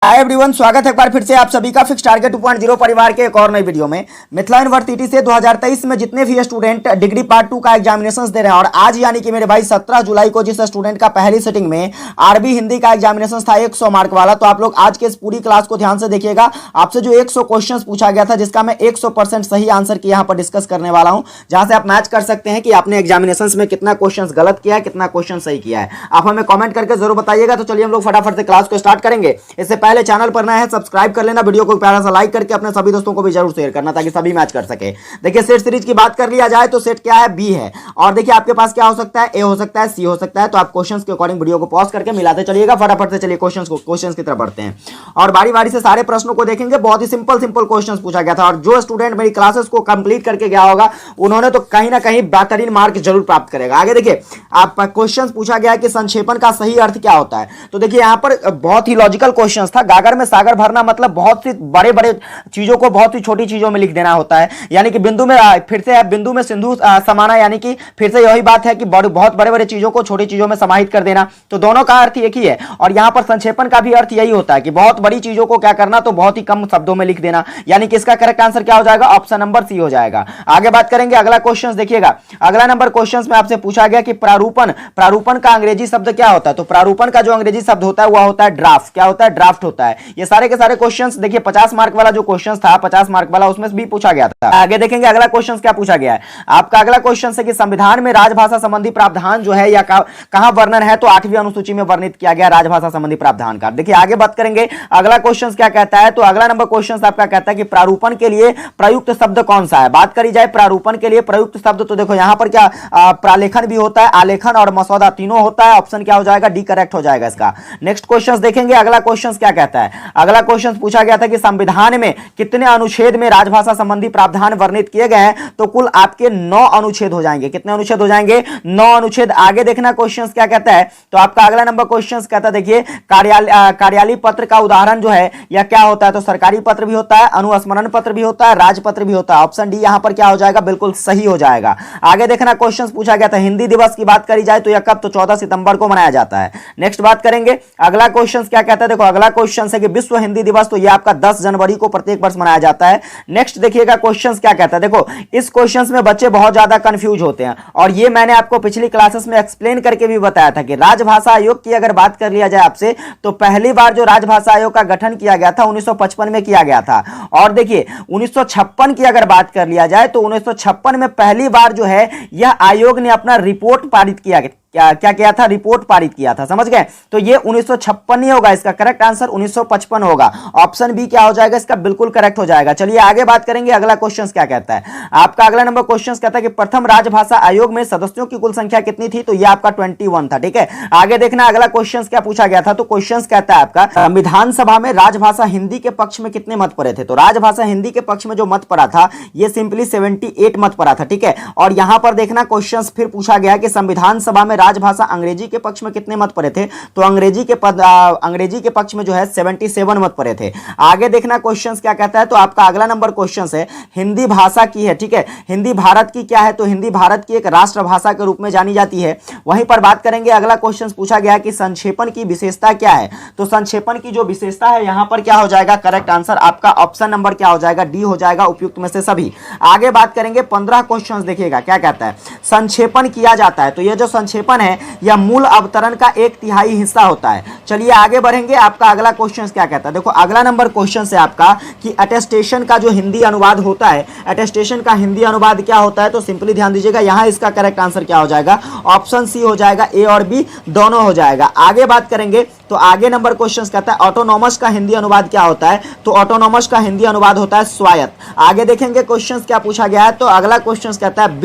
Hi everyone, स्वागत है एक बार फिर से आप सभी का फिक्स टारगेट 2.0 परिवार के एक और नई वीडियो में। मिथिला यूनिवर्सिटी से 2023 में जितने भी स्टूडेंट डिग्री पार्ट 2 का एग्जामिनेशन दे रहे हैं और आज यानी कि मेरे भाई 17 जुलाई को जिस स्टूडेंट का पहली सिटिंग में आरबी हिंदी का एग्जामिनेशन था 100 मार्क वाला, तो आप लोग आज के इस पूरी क्लास को ध्यान से देखिएगा। आपसे जो 100 क्वेश्चन पूछा गया था जिसका मैं 100% सही आंसर की यहाँ पर डिस्कस करने वाला हूँ, जहां से आप मैच कर सकते हैं कि आपने एग्जामिनेशन में कितना क्वेश्चन गलत किया है, कितना क्वेश्चन सही किया है। आप हमें कॉमेंट करके जरूर बताइएगा। तो चलिए हम लोग फटाफट से क्लास को स्टार्ट करेंगे। इससे पहले चैनल पर नया है सब्सक्राइब कर लेना, वीडियो को प्यारा सा लाइक करके अपने सभी दोस्तों को भी जरूर शेयर करना ताकि सभी मैच कर सके। देखिए सेट सीरीज की बात कर लिया जाए तो सेट क्या है, बी है। और देखिए आपके पास क्या हो सकता है, ए हो सकता है, सी हो सकता है। तो आप क्वेश्चंस के अकॉर्डिंग वीडियो को पॉज करके मिलाते चलिएगा। फटाफट से चलिए क्वेश्चंस की तरफ बढ़ते हैं और बारी बारी से सारे प्रश्नों को देखेंगे। बहुत ही सिंपल क्वेश्चंस पूछा गया था और जो स्टूडेंट मेरी क्लासेस को कंप्लीट करके गया होगा उन्होंने तो कहीं ना कहीं बेहतरीन मार्क जरूर प्राप्त करेगा। आगे देखिए आप क्वेश्चन पूछा गया कि संक्षेपण का सही अर्थ क्या होता है। तो देखिए यहाँ पर बहुत ही लॉजिकल क्वेश्चन था। गागर में सागर भरना मतलब बहुत सी बड़े बड़े चीजों को बहुत ही छोटी चीजों में लिख देना होता है। यानी कि बिंदु में फिर से बिंदु में सिंधु समाना, यानी कि फिर से यही बात है कि बहुत बड़े बड़े चीजों को छोटी चीजों में समाहित कर देना। तो दोनों का अर्थ एक ही है और यहां पर संक्षेपण का भी अर्थ यही होता है कि बहुत बड़ी चीजों को क्या करना, तो बहुत ही कम शब्दों में लिख देना। यानी कि इसका करेक्ट आंसर क्या हो जाएगा, ऑप्शन नंबर सी हो जाएगा। आगे बात करेंगे अगला क्वेश्चन देखिएगा। अगला नंबर क्वेश्चन में आपसे पूछा गया कि प्रारूपण का अंग्रेजी शब्द क्या होता है। तो प्रारूपण का जो अंग्रेजी शब्द होता है वह होता है ड्राफ्ट। क्या होता है, ड्राफ्ट होता है। ये सारे के सारे क्वेश्चंस देखिए 50 मार्क वाला जो क्वेश्चन था, 50 मार्क वाला, उसमें भी पूछा गया था। आगे देखेंगे अगला क्वेश्चन क्या पूछा गया है। आपका अगला क्वेश्चन है कि संविधान में राजभाषा संबंधी प्रावधान जो है या कहां वर्णन है। तो 8वीं अनुसूची में वर्णित किया गया राजभाषा संबंधी प्रावधान का। देखिए आगे बात करेंगे अगला क्वेश्चन क्या कहता है। तो अगला नंबर क्वेश्चन आपका कहता है कि प्रारूपण के लिए प्रयुक्त शब्द कौन सा है। बात करी जाए प्रारूपण के लिए प्रयुक्त शब्द, तो देखो यहां पर क्या प्रालेखन भी होता है, आलेखन और मसौदा तीनों होता है। ऑप्शन क्या हो जाएगा, डी करेक्ट हो जाएगा इसका। नेक्स्ट क्वेश्चन देखेंगे अगला क्वेश्चन क्या कहता है। अगला क्वेश्चन पूछा गया था कि संविधान में कितने अनुच्छेद में राजभाषा संबंधी प्रावधान वर्णित किए गए हैं। तो कुल आपके 9 अनुच्छेद हो जाएंगे। कितने अनुच्छेद हो जाएंगे, 9 अनुच्छेद। आगे देखना क्वेश्चन क्या कहता है। तो आपका अगला नंबर क्वेश्चन कहता है देखिए कार्यालय पत्र का उदाहरण जो है या क्या होता है। तो सरकारी पत्र भी होता है, अनुस्मरण पत्र भी होता है, राजपत्र भी होता है। ऑप्शन डी यहां पर क्या हो जाएगा, बिल्कुल सही हो जाएगा। आगे देखना क्वेश्चन पूछा गया था हिंदी दिवस की बात करी जाए तो यह कब, तो 14 सितंबर को मनाया जाता है। नेक्स्ट बात करेंगे अगला क्वेश्चन क्या कहता है। देखो अगला क्वेश्चन है कि विश्व हिंदी दिवस, तो यह आपका 10 जनवरी को प्रत्येक वर्ष मनाया जाता है। नेक्स्ट देखिएगा क्वेश्चन क्या कहता है। देखो इस क्वेश्चन में बच्चे बहुत ज्यादा कंफ्यूज होते हैं और ये मैंने आपको पिछली क्लासेस में एक्सप्लेन करके भी बताया था कि राजभाषा आयोग की अगर बात कर लिया जाए आपसे, तो पहली बार जो राजभाषा आयोग का गठन किया गया था 1955 में किया गया था। और देखिए 1956 की अगर बात कर लिया जाए तो 1956 में पहली बार जो है यह आयोग ने अपना रिपोर्ट पारित किया क्या किया था, रिपोर्ट पारित किया था। समझ गए। तो ये 1956 नहीं होगा, इसका करेक्ट आंसर 1955 होगा। ऑप्शन बी क्या हो जाएगा, इसका बिल्कुल करेक्ट हो जाएगा। चलिए आगे बात करेंगे अगला क्वेश्चन क्या कहता है। आपका अगला नंबर क्वेश्चन कहता है कि प्रथम राजभाषा आयोग में सदस्यों की कुल संख्या कितनी थी। तो ये आपका 21 था। ठीक है, आगे देखना अगला क्वेश्चन क्या पूछा गया था। तो क्वेश्चन कहता है आपका संविधान सभा में राजभाषा हिंदी के पक्ष में कितने मत पड़े थे। तो राजभाषा हिंदी के पक्ष में जो मत पड़ा था ये सिंपली 78 मत पड़ा था। ठीक है, और यहां पर देखना क्वेश्चन फिर पूछा गया कि संविधान सभा में राजभाषा अंग्रेजी के पक्ष में कितने मत पड़े थे। तो अंग्रेजी के पक्ष में जो है 77 मत पड़े थे। आगे देखना क्वेश्चन क्या कहता है। तो आपका अगला नंबर क्वेश्चन है हिंदी भाषा की है। ठीक है, हिंदी भारत की क्या है। तो हिंदी भारत की एक राष्ट्रभाषा के रूप में जानी जाती है। वहीं पर बात करेंगे अगला क्वेश्चन पूछा गया कि संक्षेपण की विशेषता क्या है। तो संक्षेपण की जो विशेषता है यहां पर क्या हो जाएगा, करेक्ट आंसर आपका ऑप्शन नंबर क्या हो जाएगा, डी हो जाएगा उपयुक्त में से सभी। आगे बात करेंगे 15 क्वेश्चन देखिएगा क्या कहता है। संक्षेपण किया जाता है, तो यह जो संक्षेपण है यह मूल अवतरण का 1/3 हिस्सा होता है। चलिए आगे बढ़ेंगे। आपका अगला क्वेश्चन क्या कहता है। देखो अगला नंबर क्वेश्चन है आपका कि अटेस्टेशन का जो हिंदी अनुवाद होता है, अटेस्टेशन का हिंदी अनुवाद क्या होता है। तो सिंपली ध्यान दीजिएगा यहां इसका करेक्ट आंसर क्या हो जाएगा, ऑप्शन सी हो जाएगा। ए और बी दोनों हो जाएगा। आगे बात करेंगे तो आगे नंबर क्वेश्चन कहता है ऑटोनॉमस का हिंदी अनुवाद क्या होता है। तो ऑटोनॉमस का हिंदी अनुवाद होता है स्वायत्त। आगे देखेंगे क्वेश्चन क्या पूछा गया है। तो अगला क्वेश्चन कहता है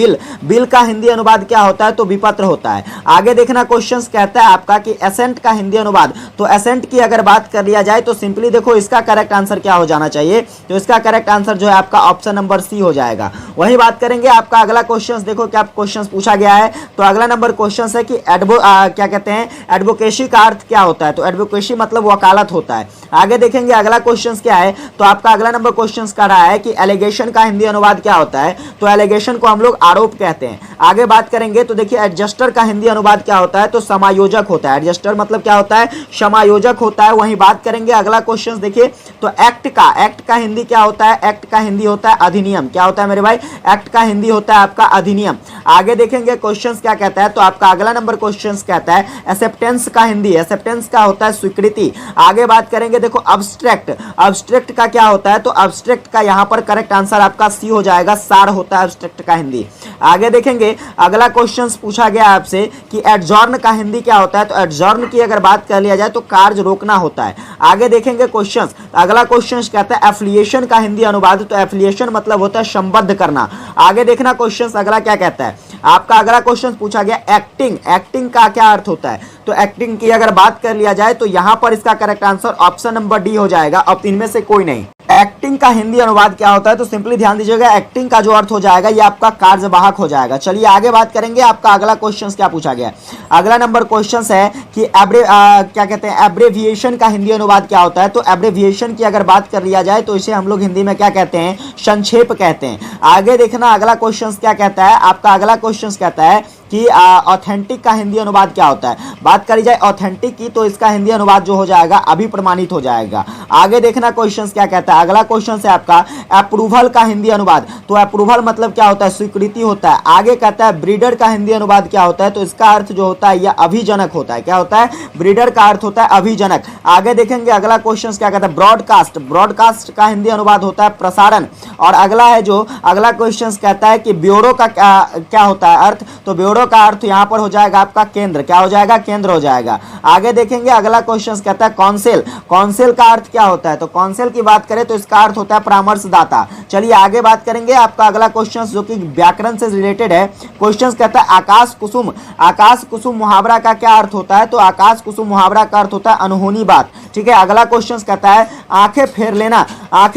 बिल का हिंदी अनुवाद क्या होता है। तो विपत्र होता है। आगे देखना क्वेश्चन कहता है आपका कि एसेंट का हिंदी अनुवाद। तो एसेंट की अगर बात कर लिया जाए तो सिंपली देखो इसका करेक्ट आंसर क्या हो जाना चाहिए। तो इसका करेक्ट आंसर जो है आपका ऑप्शन नंबर सी हो जाएगा। वही बात करेंगे आपका अगला क्वेश्चन देखो क्या क्वेश्चन पूछा गया है। तो अगला नंबर क्वेश्चन है कि क्या कहते हैं एडवोकेसी का अर्थ क्या होता है। तो एडवोकेसी मतलब वकालत होता है। आगे देखेंगे अगला क्वेश्चन क्या है, तो आपका अगला नंबर क्वेश्चन कर रहा है कि एलिगेशन का हिंदी अनुवाद क्या होता है, तो एलिगेशन को हम लोग आरोप कहते हैं। आगे बात करेंगे तो देखिए एडजस्टर का हिंदी अनुवाद क्या होता है, तो समायोजक होता है। एडजस्टर मतलब क्या होता है, समायोजक होता है। वहीं बात करेंगे अगला क्वेश्चन देखिए, तो एक्ट का हिंदी क्या होता है, एक्ट का हिंदी होता है अधिनियम। क्या होता है मेरे भाई, एक्ट का हिंदी होता है आपका अधिनियम। आगे देखेंगे क्वेश्चंस क्या कहता है, तो आपका अगला नंबर क्वेश्चंस कहता है एक्सेप्टेंस का हिंदी, एक्सेप्टेंस का होता है स्वीकृति। आगे बात करेंगे देखो अब्स्ट्रैक्ट का क्या होता है, तो अब्स्ट्रैक्ट का यहां पर करेक्ट आंसर आपका सी हो जाएगा, सार होता है अब्स्ट्रैक्ट का हिंदी। आगे देखेंगे अगला क्वेश्चंस पूछा गया आपसे कि एडजॉर्न का हिंदी क्या होता है, तो एडजॉर्न की अगर बात कर लिया जाए तो कार्य रोकना होता है। आगे देखेंगे क्वेश्चंस, अगला क्वेश्चंस कहता है एफिलिएशन का हिंदी अनुवाद, तो एफिलिएशन मतलब होता है संबद्ध करना। आगे देखना क्वेश्चंस अगला क्या कहता है, आपका अगला क्वेश्चन पूछा गया एक्टिंग का क्या अर्थ होता है, तो एक्टिंग की अगर बात कर लिया जाए तो यहां पर इसका correct answer option number D हो जाएगा। अब इनमें से कोई नहीं। एक्टिंग का हिंदी अनुवाद क्या होता है, तो सिंपली ध्यान दीजिएगा एक्टिंग का जो अर्थ हो जाएगा ये आपका कार्यवाहक हो जाएगा। चलिए आगे बात करेंगे, आपका अगला क्वेश्चन क्या पूछा गया है, अगला नंबर क्वेश्चन है कि क्या कहते हैं एब्रेविएशन का हिंदी अनुवाद क्या होता है, तो एब्रेविएशन की अगर बात कर लिया जाए तो इसे हम लोग हिंदी में क्या कहते हैं, संक्षेप कहते हैं। आगे देखना अगला क्वेश्चन क्या कहता है, आपका अगला क्वेश्चन कहता है कि ऑथेंटिक का हिंदी अनुवाद क्या होता है। बात करी जाए ऑथेंटिक की तो इसका हिंदी अनुवाद जो हो जाएगा अभिप्रमाणित हो जाएगा। आगे देखना क्वेश्चन क्या कहता है, अगला क्वेश्चन है आपका अप्रूवल का हिंदी अनुवाद, तो अप्रूवल मतलब क्या होता है, स्वीकृति होता है। आगे कहता है ब्रीडर का हिंदी अनुवाद क्या होता है, तो इसका अर्थ जो होता है यह अभिजनक होता है। क्या होता है, ब्रीडर का अर्थ होता है अभिजनक। आगे देखेंगे अगला क्वेश्चन क्या कहता है ब्रॉडकास्ट का हिंदी अनुवाद होता है प्रसारण। और अगला है जो अगला क्वेश्चन कहता है कि ब्यूरो का क्या होता है अर्थ, तो ब्यूरो का अर्थ यहां पर हो जाएगा आपका केंद्र। क्या हो जाएगा, केंद्र हो जाएगा। आगे देखेंगे अगला क्वेश्चन कहता है काउंसिल का अर्थ क्या होता है, तो काउंसिल की बात करें तो इसका अर्थ होता है परामर्शदाता। चलिए आगे बात करेंगे, आपका अगला क्वेश्चन जो कि व्याकरण से रिलेटेड है, क्वेश्चन कहता है आकाश कुसुम मुहावरा का क्या अर्थ होता है, तो आकाश कुसुम मुहावरा का अर्थ होता है अनहोनी बात। ठीक है, अगला क्वेश्चन कहता है आंखें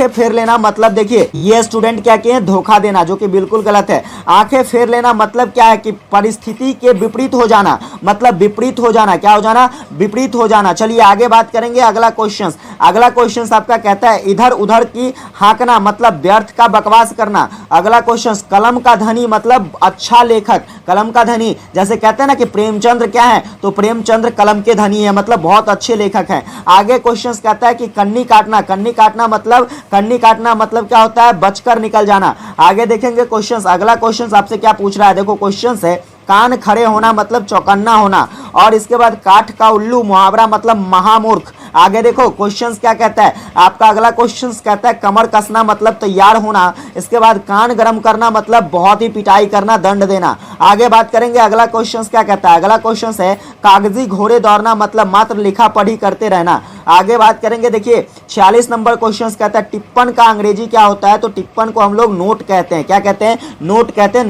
फेर लेना मतलब देखिए ये स्टूडेंट क्या किए, धोखा देना, जो कि बिल्कुल गलत है। आंखें फेर लेना मतलब क्या है कि परिस्थिति के विपरीत हो जाना, मतलब विपरीत हो जाना। क्या हो जाना, विपरीत हो जाना। चलिए आगे बात करेंगे अगला क्वेश्चन आपका कहता है इधर उधर की हाँकना मतलब व्यर्थ का बकवास करना। अगला क्वेश्चन कलम का धनी मतलब अच्छा लेखक, कलम का धनी जैसे कहते हैं ना कि प्रेमचंद्र क्या है, तो प्रेमचंद्र कलम के धनी है, मतलब बहुत अच्छे लेखक हैं। आगे क्वेश्चन कहता है कि कन्नी काटना मतलब क्या होता है, बचकर निकल जाना। आगे देखेंगे क्वेश्चन, अगला क्वेश्चन आपसे क्या पूछ रहा है, देखो क्वेश्चन है कान खड़े होना मतलब चौकन्ना होना। और इसके बाद काठ का उल्लू मुहावरा मतलब महामूर्ख। आगे देखो क्वेश्चंस क्या कहता है, आपका अगला क्वेश्चन कहता है कमर कसना मतलब तैयार होना। इसके बाद कान गरम करना मतलब बहुत ही पिटाई करना, दंड देना। आगे बात करेंगे अगला क्वेश्चन क्या कहता है, अगला क्वेश्चन है कागजी घोड़े दौड़ना मतलब मात्र लिखा पढ़ी करते रहना। आगे बात करेंगे देखिए 46 नंबर क्वेश्चन कहता है टिप्पण का अंग्रेजी क्या होता है, तो टिप्पण को हम लोग नोट कहते हैं। क्या कहते हैं, नोट कहते हैं,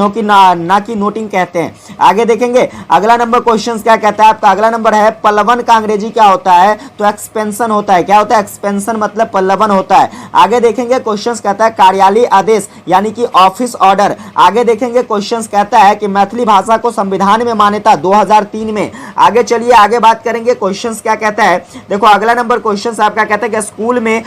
ना कि नोटिंग कहते हैं। आगे देखेंगे अगला नंबर क्वेश्चन क्या कहता है, आपका अगला नंबर है पल्लवन का अंग्रेजी क्या होता है, तो एक्सपेंशन होता है। क्या होता है, एक्सपेंशन मतलब पल्लवन होता है। आगे देखेंगे क्वेश्चन कहता है कार्यालय आदेश यानी कि ऑफिस ऑर्डर। आगे देखेंगे क्वेश्चन कहता है कि मैथिली भाषा को संविधान में मान्यता 2003 में। आगे चलिए आगे बात करेंगे क्वेश्चन क्या कहता है, देखो अगला नंबर क्वेश्चन आपका कहता है कि स्कूल में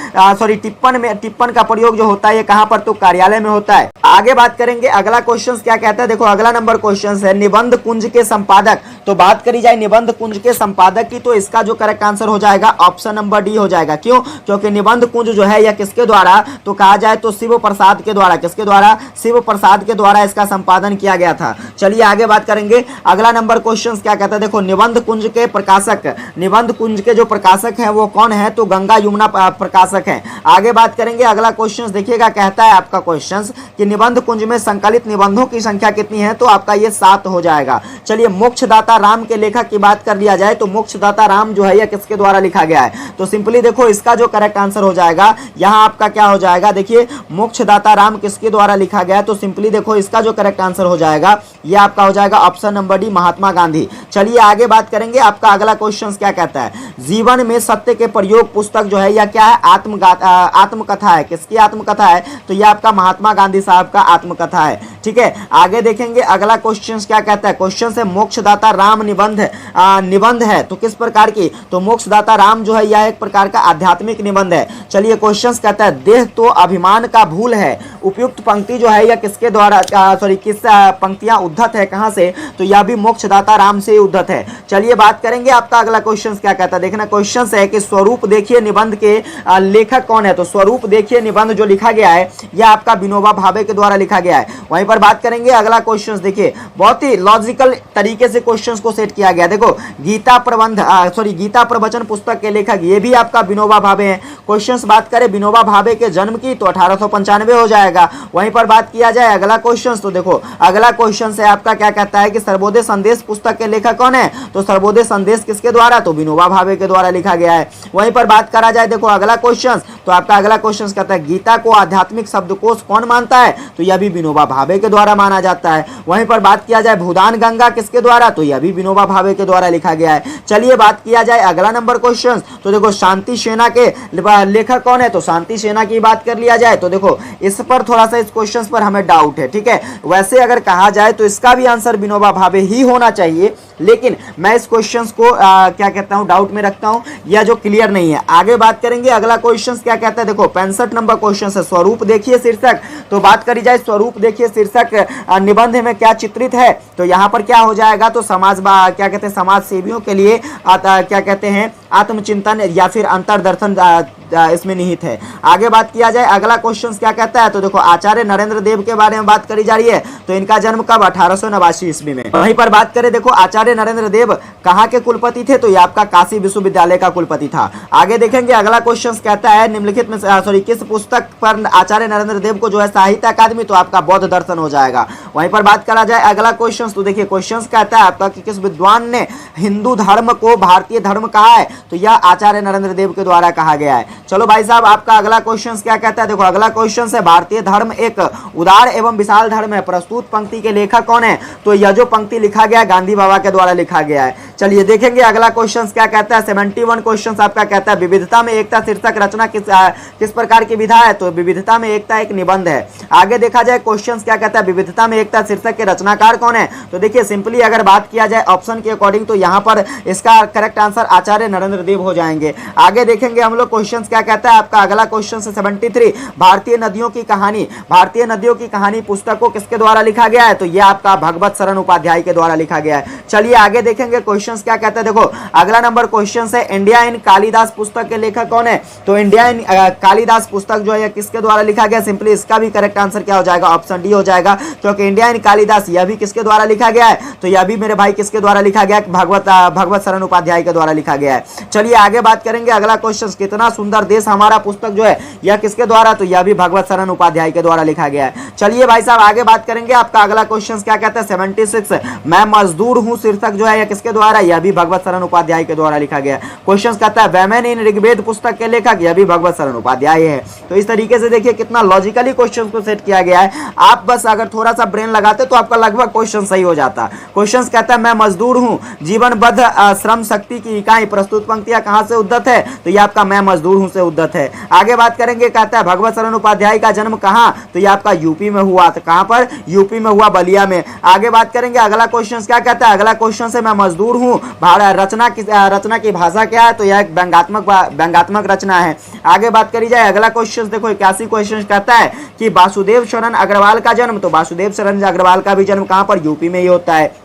टिप्पण का प्रयोग जो होता है ये कहां पर, तो कार्यालय में होता है। आगे बात करेंगे अगला क्वेश्चन क्या कहता है, देखो अगला नंबर क्वेश्चन है निबंध कुंज के संपादक। तो बात करी जाए निबंध कुंज के संपादक की तो इसका जो करेक्ट आंसर हो जाएगा ऑप्शन नंबर डी हो जाएगा। क्यों, क्योंकि निबंध कुंज जो है यह किसके द्वारा, तो कहा जाए तो शिव प्रसाद के द्वारा। किसके द्वारा, शिव प्रसाद के द्वारा इसका संपादन किया गया था। चलिए आगे बात करेंगे अगला नंबर क्वेश्चन क्या कहता है, देखो निबंध कुंज के जो प्रकाशक हैं वो कौन है, तो गंगा यमुना प्रकाशक हैं। आगे बात करेंगे अगला क्वेश्चन देखिएगा, कहता है आपका क्वेश्चन कि निबंध कुंज में संकलित निबंधों की संख्या कितनी है, तो आपका ये 7 हो जाएगा। चलिए मोक्षदाता राम के लेखक की बात कर लिया जाए तो मोक्षदाता राम जो है यह किसके द्वारा लिखा गया है, तो सिंपली देखो इसका जो करेक्ट आंसर हो जाएगा यहाँ आपका क्या हो जाएगा, देखिए मोक्षदाता राम किसके द्वारा लिखा गया है, तो सिंपली देखो इसका जो करेक्ट आंसर हो जाएगा ये आपका हो जाएगा option number D Mahatma Gandhi. चलिए आगे बात करेंगे, आपका अगला क्वेश्चन क्या कहता है, जीवन में सत्य के प्रयोग पुस्तक जो है यह क्या है, आत्मकथा है। किसकी आत्मकथा है, तो यह आपका महात्मा गांधी साहब का आत्मकथा है। ठीक है, आगे देखेंगे अगला क्वेश्चन क्या कहता है। क्वेश्चन से मोक्षदाता राम निबंध है तो किस प्रकार की, तो मोक्षदाता राम जो है यह एक प्रकार का आध्यात्मिक निबंध है। चलिए क्वेश्चन कहता है देह तो अभिमान का भूल है, उपयुक्त पंक्ति जो है यह किसके द्वारा किस पंक्तियां उद्धत है, कहां से, तो यह भी मोक्षदाता राम से उद्धत है। चलिए बात करेंगे आपका अगला क्वेश्चन क्या कहता है। देखना क्वेश्चन है कि स्वरूप देखिए निबंध के लेखक कौन है, तो स्वरूप देखिए निबंध जो लिखा गया है यह आपका विनोबा भावे के द्वारा लिखा गया है। वहीं पर बात करेंगे अगला क्वेश्चन, देखिए बहुत ही लॉजिकल तरीके से क्वेश्चंस को सेट किया गया। देखो गीता प्रवचन पुस्तक के लेखक ये भी आपका विनोबा भावे हैं। क्वेश्चंस बात करें विनोबा भावे के जन्म की तो 1895 हो जाएगा। वहीं पर बात किया जाए अगला क्वेश्चन, तो देखो अगला क्वेश्चन है आपका क्या कहता है कि सर्वोदय संदेश पुस्तक के लेखक कौन है, तो सर्वोदय संदेश किसके द्वारा, तो विनोबा भावे के द्वारा लिखा गया है। वहीं पर बात करा जाए देखो अगला क्वेश्चन, तो आपका अगला क्वेश्चन कहता है गीता को आध्यात्मिक शब्दकोश कौन मानता है, तो यह भी विनोबा भावे के द्वारा माना जाता है। वहीं पर बात किया जाए भूदान गंगा किसके द्वारा, तो यह भी विनोबा भावे के द्वारा लिखा गया है। चलिए बात किया जाए अगला नंबर क्वेश्चन, तो देखो शांति सेना के लेखक कौन है, तो शांति सेना की बात कर लिया जाए तो देखो इस पर थोड़ा सा इस क्वेश्चन पर हमें डाउट है। ठीक है, वैसे अगर कहा जाए तो इसका भी आंसर विनोबा भावे ही होना चाहिए, लेकिन मैं इस क्वेश्चन को क्या कहता हूं डाउट में रखता हूं, यह जो क्लियर नहीं है। आगे बात करेंगे अगला क्वेश्चन क्या कहता है। देखो 65 नंबर क्वेश्चन है स्वरूप देखिए शीर्षक, तो बात करी जाए स्वरूप देखिए शीर्षक निबंध में क्या चित्रित है, तो यहाँ पर क्या हो जाएगा, तो क्या कहते हैं समाज सेवियों के लिए क्या कहते हैं आत्मचिंतन या फिर अंतर्दर्शन इसमें निहित है। आगे बात किया जाए अगला क्वेश्चन क्या कहता है, तो देखो आचार्य नरेंद्र देव के बारे में बात करी जा रही है, तो इनका जन्म कब 1889 ईस्वी में। वहीं पर बात करें देखो आचार्य नरेंद्र देव कहाँ के कुलपति थे, तो ये आपका काशी विश्वविद्यालय का कुलपति था। आगे देखेंगे अगला क्वेश्चन कहता है निम्नलिखित में किस पुस्तक पर आचार्य नरेंद्र देव को जो है साहित्य अकादमी, तो आपका बौद्ध दर्शन हो जाएगा। वहीं पर बात करा जाए अगला क्वेश्चन, तो देखिए क्वेश्चन कहता है आपका कि किस विद्वान ने हिंदू धर्म को भारतीय धर्म कहा है, तो यह आचार्य नरेंद्र देव के द्वारा कहा गया है। चलो भाई साहब आपका अगला क्वेश्चन क्या कहता है। देखो अगला क्वेश्चन है भारतीय धर्म एक उदार एवं विशाल धर्म है, प्रस्तुत पंक्ति के लेखक कौन है, तो यह जो पंक्ति लिखा गया है गांधी बाबा के द्वारा लिखा गया है। चलिए देखेंगे अगला क्वेश्चन क्या कहता है। 71 क्वेश्चन आपका कहता है विविधता में एकता शीर्षक रचना किस प्रकार की विधा है, तो विविधता में एकता एक निबंध है। आगे देखा जाए क्वेश्चन क्या कहता है विविधता में एकता शीर्षक के रचनाकार कौन है, तो देखिए सिंपली अगर बात किया जाए ऑप्शन के अकॉर्डिंग तो यहाँ पर इसका करेक्ट आंसर आचार्य नरेंद्र देव हो जाएंगे। आगे देखेंगे हम लोग क्वेश्चन क्या कहता है आपका अगला क्वेश्चन है 73 भारतीय नदियों की कहानी पुस्तक को किसके द्वारा लिखा गया है, तो यह आपका भगवत शरण उपाध्याय के द्वारा लिखा गया है। चलिए आगे देखेंगे क्वेश्चन क्या कहता है। देखो अगला नंबर क्वेश्चन है इंडिया इन कालिदास पुस्तक के लेखक कौन है, तो इंडिया इन कालिदास पुस्तक जो है किसके द्वारा लिखा गया, सिंपली इसका भी करेक्ट आंसर क्या हो जाएगा, ऑप्शन डी हो जाएगा, क्योंकि इंडिया इन कालिदास यह भी किसके द्वारा लिखा गया है, तो यह भी मेरे भाई किसके द्वारा लिखा गया, भगवत शरण उपाध्याय के द्वारा लिखा गया है। चलिए आगे बात करेंगे अगला क्वेश्चन कितना सुंदर देश हमारा पुस्तक जो है यह किसके द्वारा, तो यह भी भगवत शरण उपाध्याय के द्वारा लिखा गया है। चलिए भाई साहब आगे बात करेंगे आपका अगला क्वेश्चन क्या कहता है 76 मैं मजदूर हूं शीर्षक जो है यह किसके द्वारा, यह भी भगवत शरण उपाध्याय के द्वारा लिखा गया है। क्वेश्चन कहता है वैमन इन ऋग्वेद पुस्तक के लेखक, यह भी भगवत शरण उपाध्याय है। तो इस तरीके से देखिए कितना लॉजिकली क्वेश्चन को सेट किया गया है। आप बस अगर थोड़ा सा ब्रेन लगाते तो आपका लगभग क्वेश्चन सही हो जाता। क्वेश्चन कहता है मैं मजदूर हूं जीवनबद्ध श्रम शक्ति की इकाई प्रस्तुत पंक्तियां कहां से उद्धत है, तो यह आपका मैं मजदूर हूं से उद्धत है। आगे बात करेंगे कहता है भगवत शरण उपाध्याय का जन्म कहां, तो यह आपका यूपी में हुआ, तो कहां पर, यूपी में हुआ बलिया में। आगे बात करेंगे अगला क्वेश्चन क्या कहता है, अगला क्वेश्चन से मैं मजदूर हूं रचना की भाषा क्या है, तो यह एक व्यंग्यात्मक रचना है। आगे बात करी जाए अगला क्वेश्चन देखो 81 क्वेश्चन कहता है कि वासुदेव शरण अग्रवाल का जन्म, तो वासुदेव शरण अग्रवाल का भी जन्म कहां पर, यूपी में ही होता है।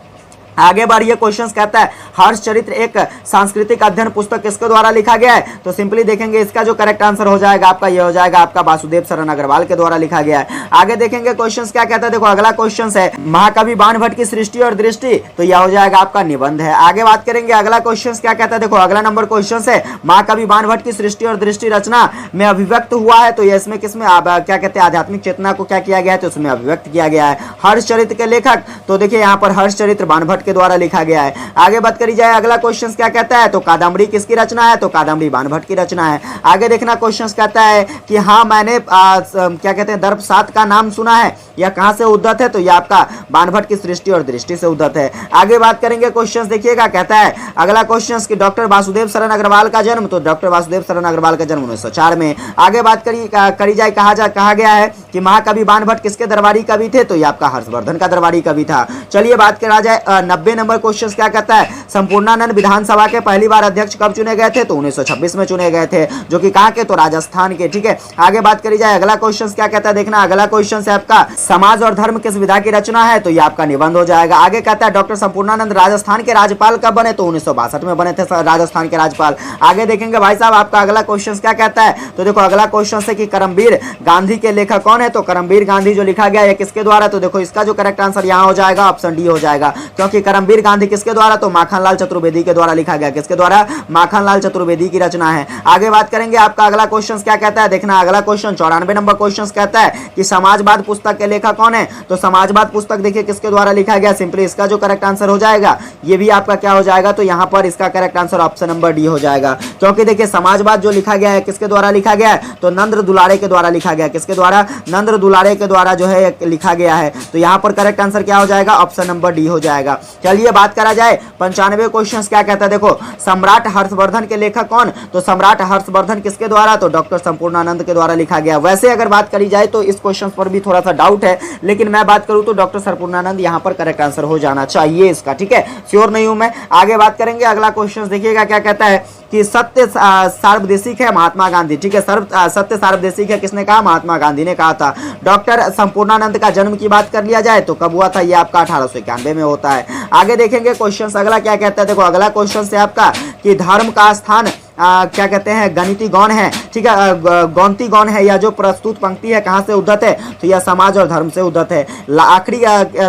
आगे बढ़िए क्वेश्चन कहता है हर्ष चरित्र एक सांस्कृतिक अध्ययन पुस्तक किसके द्वारा लिखा गया है, तो सिंपली देखेंगे इसका जो करेक्ट आंसर हो जाएगा आपका ये हो जाएगा आपका वासुदेव शरण अग्रवाल के द्वारा लिखा गया है। आगे देखेंगे क्वेश्चन क्या कहता है। देखो अगला क्वेश्चन है महाकवि बाणभट्ट की सृष्टि और दृष्टि, तो यह हो जाएगा आपका निबंध है। आगे बात करेंगे अगला क्वेश्चन क्या कहता है। देखो अगला नंबर क्वेश्चन है महाकवि बाणभट्ट की सृष्टि और दृष्टि रचना में अभिव्यक्त हुआ है, तो यह इसमें किसमें क्या कहते हैं आध्यात्मिक चेतना को क्या किया गया है, तो उसमें अभिव्यक्त किया गया है। हर्ष चरित्र के लेखक, तो देखिए यहाँ पर हर्ष चरित्र बाणभट्ट के द्वारा लिखा गया है। आगे बात करी जाए अगला क्वेश्चन क्या कहता है, तो कादम्बरी किसकी रचना है, तो कादम्बरी बाणभट्ट की रचना है। आगे देखना क्वेश्चन कहता है कि हाँ मैंने क्या कहते हैं दर्प 7 का नाम सुना है, यह कहां से उद्धत है, तो यह आपका बाणभट्ट की सृष्टि और दृष्टि से उद्धत है। आगे बात करेंगे क्वेश्चन देखिएगा, कहता है अगला क्वेश्चन कि डॉक्टर वासुदेव शरण अग्रवाल का जन्म, तो डॉक्टर वासुदेव शरण अग्रवाल का जन्म 1904 में। आगे बात करी जाए कहा गया है कि महाकवि बाणभट्ट किसके दरबारी कवि थे, तो यह आपका हर्षवर्धन का दरबारी कवि था। चलिए बात करा जाए 90 नंबर क्वेश्चन क्या कहता है, संपूर्णानंद विधानसभा के पहली बार अध्यक्ष कब चुने गए थे, तो 1926 में चुने गए थे, जो कि कहां के, तो राजस्थान के। ठीक है, आगे बात करी जाए अगला क्वेश्चन क्या कहता है, देखना अगला क्वेश्चन है आपका समाज और धर्म किस विधा की रचना है, तो यह आपका निबंध हो जाएगा। आगे कहता है डॉक्टर संपूर्णानंद राजस्थान के राज्यपाल कब बने, तो 1962 में बने थे राजस्थान के राज्यपाल। आगे देखेंगे भाई साहब आपका अगला क्वेश्चन क्या कहता है, तो देखो अगला क्वेश्चन है कि करमवीर गांधी के लेखक कौन है, तो करमवीर गांधी जो लिखा गया है किसके द्वारा, तो देखो इसका जो करेक्ट आंसर यहां हो जाएगा ऑप्शन डी हो जाएगा, क्योंकि करमवीर गांधी किसके द्वारा, तो माखनलाल चतुर्वेदी के द्वारा लिखा गया, किसके द्वारा, माखनलाल चतुर्वेदी की रचना है। आगे बात करेंगे आपका अगला क्वेश्चन क्या कहता है, देखना अगला क्वेश्चन 94 नंबर क्वेश्चन कहता है कि समाजवाद पुस्तक के लेखक कौन है, तो समाजवाद पुस्तक देखिए किसके द्वारा लिखा गया, सिंपली इसका जो करेक्ट आंसर हो जाएगा ये भी आपका क्या हो जाएगा, तो यहां पर इसका correct answer option number D हो जाएगा, क्योंकि देखिए समाजवाद जो लिखा गया है किसके द्वारा लिखा गया है, तो नंद दुलारे के द्वारा लिखा गया, किसके द्वारा, नंद दुलारे के द्वारा जो है लिखा गया है, तो यहां पर करेक्ट आंसर क्या हो जाएगा, ऑप्शन नंबर डी हो जाएगा। चलिए बात करा जाए 95 क्वेश्चन क्या कहता है, देखो सम्राट हर्षवर्धन के लेखक कौन, तो सम्राट हर्षवर्धन किसके द्वारा, तो डॉक्टर संपूर्णानंद के द्वारा लिखा गया। वैसे अगर बात करी जाए तो इस क्वेश्चन पर भी थोड़ा सा डाउट है, लेकिन मैं बात करूं तो डॉक्टर संपूर्णानंद यहां पर करेक्ट आंसर हो जाना चाहिए इसका। ठीक है, श्योर नहीं हूं मैं। आगे बात करेंगे अगला क्वेश्चन देखिएगा क्या कहता है कि सत्य सार्वदेशिक है महात्मा गांधी। ठीक है, सत्य सार्वदेशिक है किसने कहा, महात्मा गांधी ने कहा था। डॉक्टर संपूर्णानंद का जन्म की बात कर लिया जाए तो कब हुआ था, ये आपका 1891 में होता है। आगे देखेंगे क्वेश्चन अगला क्या कहता है, देखो अगला क्वेश्चन से आपका कि धर्म का स्थान क्या कहते हैं गणिती गौण है। ठीक है, गौनती गौण है, या जो प्रस्तुत पंक्ति है कहां से उद्धत है, तो यह समाज और धर्म से उद्धत है। आखिरी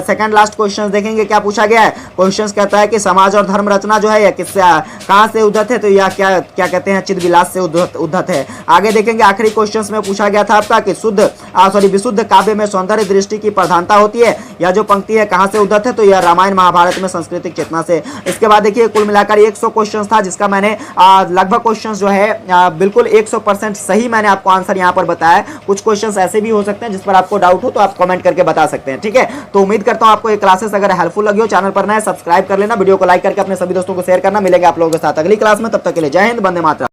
सेकंड लास्ट क्वेश्चन देखेंगे क्या पूछा गया है, क्वेश्चन कहता है कि समाज और धर्म रचना जो है यह किससे कहां से उद्धत है, तो यह क्या कहते हैं चिदविलास से उद्धत है। आगे देखेंगे आखिरी क्वेश्चन में पूछा गया था आपका कि विशुद्ध काव्य में सौंदर्य दृष्टि की प्रधानता होती है, या जो पंक्ति है कहां से उद्धत है, तो यह रामायण महाभारत में सांस्कृतिक चेतना से। इसके बाद देखिए कुल मिलाकर 100 क्वेश्चन था, जिसका मैंने लगभग क्वेश्चंस जो है बिल्कुल 100% सही मैंने आपको आंसर यहां पर बताया। कुछ क्वेश्चंस ऐसे भी हो सकते हैं जिस पर आपको डाउट हो तो आप कमेंट करके बता सकते हैं। ठीक है, तो उम्मीद करता हूं आपको ये क्लासेस अगर हेल्पफुल लगी हो, चैनल पर नए सब्सक्राइब कर लेना, वीडियो को लाइक करके अपने सभी दोस्तों को शेयर करना। मिलेंगे आप लोगों के साथ अगली क्लास में, तब तक के लिए जय हिंद, वंदे मातरम।